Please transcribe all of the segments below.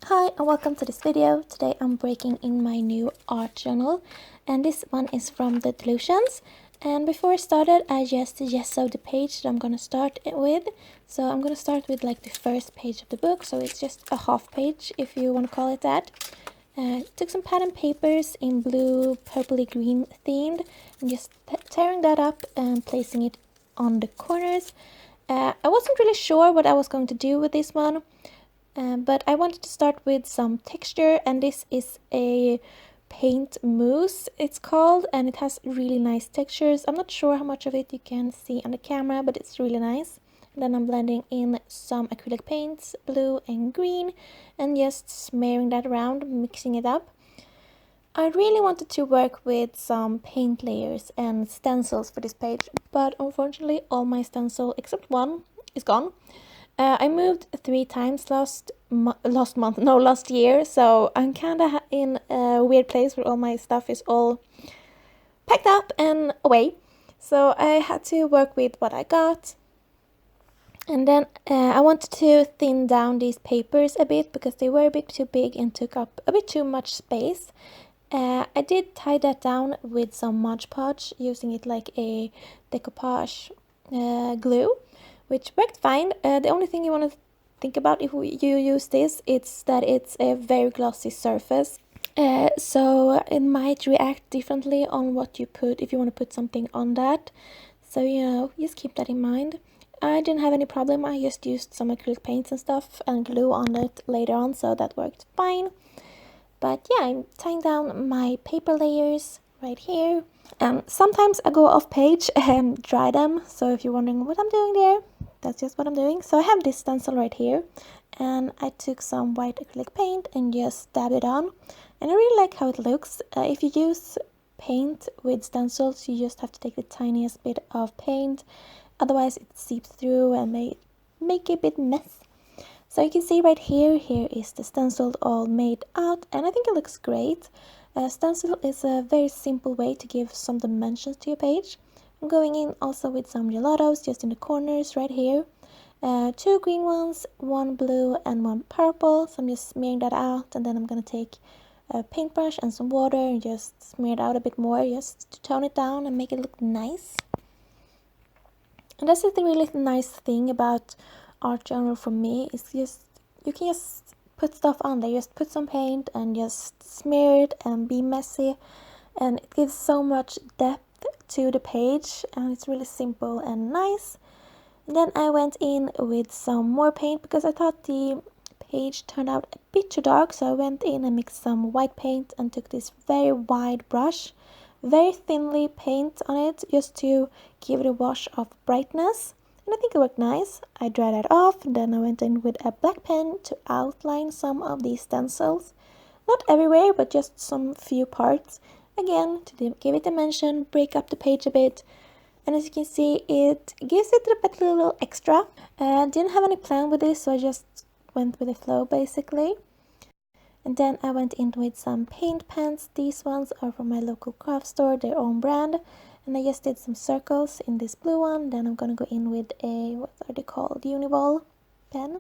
Hi and welcome to this video. Today I'm breaking in my new art journal and this one is from the Dylusions. And before I started I just gessoed the page that I'm gonna start it with. So I'm gonna start with like the first page of the book, so it's just a half page if you want to call it that. Took some pattern papers in blue, purpley green themed and just tearing that up and placing it on the corners. I wasn't really sure what I was going to do with this one. But I wanted to start with some texture, and this is a paint mousse it's called, and it has really nice textures. I'm not sure how much of it you can see on the camera, but it's really nice. And then I'm blending in some acrylic paints, blue and green, and just smearing that around, mixing it up. I really wanted to work with some paint layers and stencils for this page, but unfortunately all my stencil except one is gone. I moved 3 times last year, so I'm kind of in a weird place where all my stuff is all packed up and away. So I had to work with what I got. And then I wanted to thin down these papers a bit because they were a bit too big and took up a bit too much space. I did tie that down with some Mod Podge, using it like a decoupage glue, which worked fine. The only thing you want to think about if you use this, it's that it's a very glossy surface. So it might react differently on what you put if you want to put something on that. So, just keep that in mind. I didn't have any problem. I just used some acrylic paints and stuff and glue on it later on, so that worked fine. But yeah, I'm tying down my paper layers right here. Sometimes I go off page and dry them, so if you're wondering what I'm doing there, that's just what I'm doing. So I have this stencil right here, and I took some white acrylic paint and just dabbed it on. And I really like how it looks. If you use paint with stencils, you just have to take the tiniest bit of paint, otherwise it seeps through and may make a bit mess. So you can see right here is the stencil all made out, and I think it looks great. Stencil is a very simple way to give some dimensions to your page. I'm going in also with some gelatos just in the corners right here. 2 green ones, 1 blue and 1 purple. So I'm just smearing that out, and then I'm going to take a paintbrush and some water and just smear it out a bit more just to tone it down and make it look nice. And that's the really nice thing about art journal for me, is just you can just put stuff on there, just put some paint and just smear it and be messy, and it gives so much depth to the page, and it's really simple and nice. And then I went in with some more paint because I thought the page turned out a bit too dark, so I went in and mixed some white paint and took this very wide brush, very thinly paint on it just to give it a wash of brightness. And I think it worked nice. I dried that off, and then I went in with a black pen to outline some of these stencils. Not everywhere, but just some few parts. Again, to give it dimension, break up the page a bit. And as you can see, it gives it a little extra. Didn't have any plan with this, so I just went with the flow basically. And then I went in with some paint pens. These ones are from my local craft store, their own brand. And I just did some circles in this blue one. Then I'm gonna go in with a, what are they called, Uniball pen,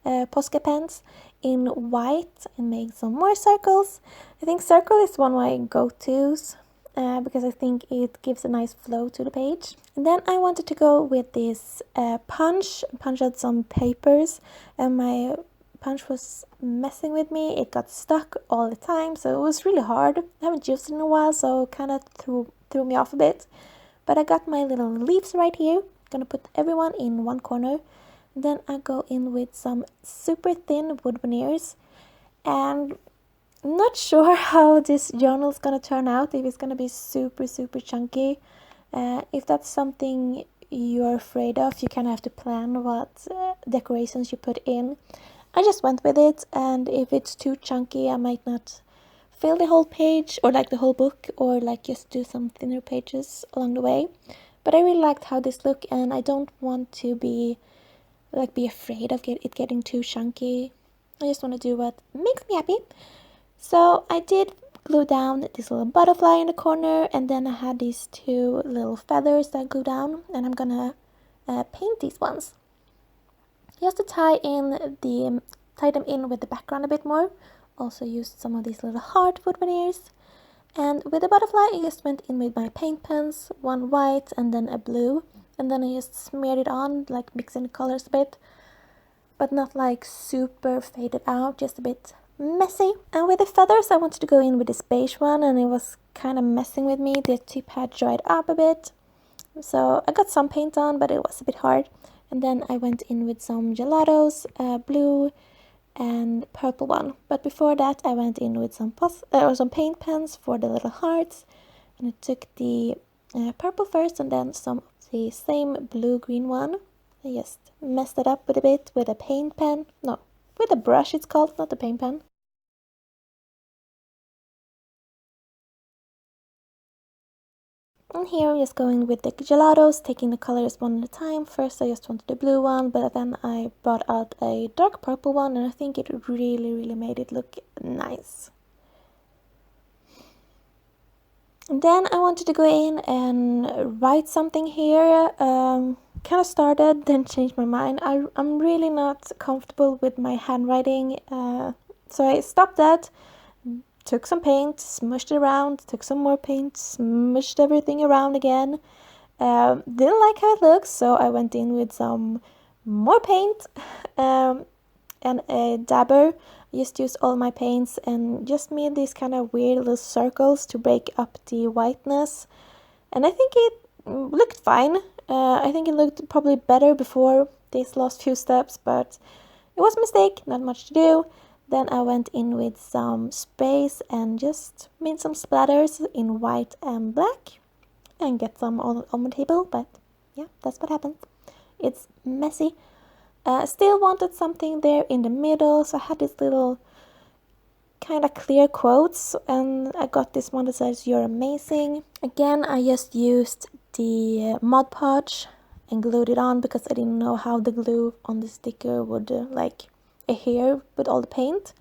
Posca pens in white, and make some more circles. I think circle is one of my go-tos because I think it gives a nice flow to the page. And then I wanted to go with this punch out some papers, and my punch was messing with me. It got stuck all the time, so it was really hard. I haven't used it in a while, so kind of threw me off a bit. But I got my little leaves right here. Gonna put everyone in one corner. Then I go in with some super thin wood veneers, and I'm not sure how this journal is gonna turn out, if it's gonna be super chunky. If that's something you're afraid of, you kind of have to plan what decorations you put in. I just went with it, and if it's too chunky, I might not fill the whole page or like the whole book, or like just do some thinner pages along the way. But I really liked how this looked, and I don't want to be afraid of it getting too chunky. I just want to do what makes me happy. So I did glue down this little butterfly in the corner, and then I had these 2 little feathers that I glue down, and I'm gonna paint these ones. Just to tie in the tie them in with the background a bit more. Also used some of these little heart wood veneers. And with the butterfly, I just went in with my paint pens, one white and then a blue. And then I just smeared it on, like mixing the colors a bit. But not like super faded out, just a bit messy. And with the feathers, I wanted to go in with this beige one, and it was kind of messing with me. The tip had dried up a bit. So I got some paint on, but it was a bit hard. And then I went in with some gelatos, blue and purple one. But before that, I went in with some paint pens for the little hearts. And I took the purple first, and then some of the same blue-green one. I just messed it up with a bit with a paint pen. No, with a brush it's called, not a paint pen. And here I'm just going with the gelatos, taking the colors one at a time. First I just wanted the blue one, but then I brought out a dark purple one, and I think it really made it look nice. And then I wanted to go in and write something here. Kind of started, then changed my mind. I'm really not comfortable with my handwriting, so I stopped that. Took some paint, smushed it around, took some more paint, smushed everything around again. Didn't like how it looks, so I went in with some more paint and a dabber. I just used all my paints and just made these kind of weird little circles to break up the whiteness. And I think it looked fine. I think it looked probably better before these last few steps, but it was a mistake, not much to do. Then I went in with some sprays and just made some splatters in white and black and get some on my table, but yeah, that's what happened. It's messy. Still wanted something there in the middle, so I had this little kind of clear quotes, and I got this one that says "You're amazing." Again, I just used the Mod Podge and glued it on because I didn't know how the glue on the sticker would like adhere with all the paint.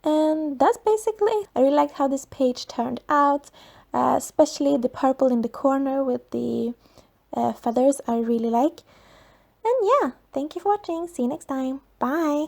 And that's basically it. I really liked how this page turned out, especially the purple in the corner with the feathers I really like. And yeah, thank you for watching. See you next time. Bye!